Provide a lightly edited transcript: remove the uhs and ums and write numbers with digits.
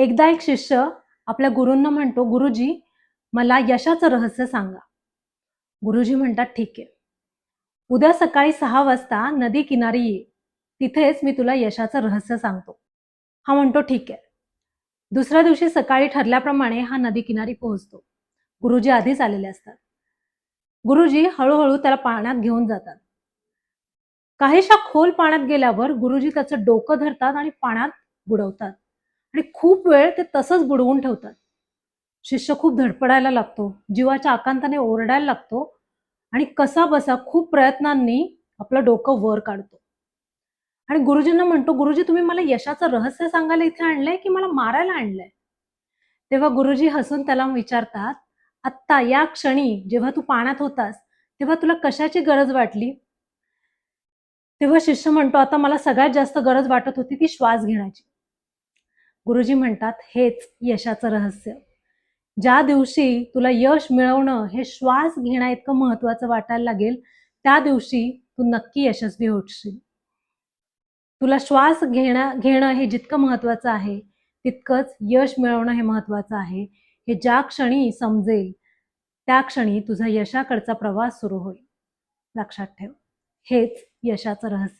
एकदा एक शिष्य आपल्या गुरूंना म्हणतो, "गुरुजी, मला यशाचं रहस्य सांगा." गुरुजी म्हणतात, "ठीक आहे. उद्या सकाळी 6 वाजता नदी किनारी ये. तिथेच मी तुला यशाचं रहस्य सांगतो." हा म्हणतो, "ठीक आहे." दुसऱ्या दिवशी सकाळी ठरल्याप्रमाणे हा नदी किनारी पोहोचतो. गुरुजी आधीच आलेले असतात. गुरुजी हळू त्याला पाण्यात घेऊन जातात. काहीशा खोल पाण्यात गेल्यावर गुरुजी त्याचं डोकं धरतात आणि पाण्यात बुडवतात आणि खूप वेळ ते तसंच बुडवून ठेवतात. शिष्य खूप धडपडायला लागतो, जीवाच्या आकांताने ओरडायला लागतो आणि कसाबसा खूप प्रयत्नांनी आपलं डोकं वर काढतो आणि गुरुजींना म्हणतो, "गुरुजी, तुम्ही मला यशाचं रहस्य सांगायला इथे आणलंय की मला मारायला आणलंय?" तेव्हा गुरुजी हसून त्याला विचारतात, "आत्ता या क्षणी जेव्हा तू पाण्यात होतास, तेव्हा तुला कशाची गरज वाटली?" तेव्हा शिष्य म्हणतो, "आता मला सगळ्यात जास्त गरज वाटत होती ती श्वास घेण्याची." गुरुजी म्हणतात, "हेच यशाचं रहस्य. ज्या दिवशी तुला यश मिळवणं हे श्वास घेण्याइतकं महत्त्वाचं वाटायला लागेल, त्या दिवशी तू नक्की यशस्वी होशील. तुला श्वास घेणं हे जितकं महत्त्वाचं आहे, तितकंच यश मिळवणं हे महत्त्वाचं आहे. हे ज्या क्षणी समजेल, त्या क्षणी तुझा यशाकडचा प्रवास सुरू होईल. लक्षात ठेव. हेच यशाचं रहस्य आहे."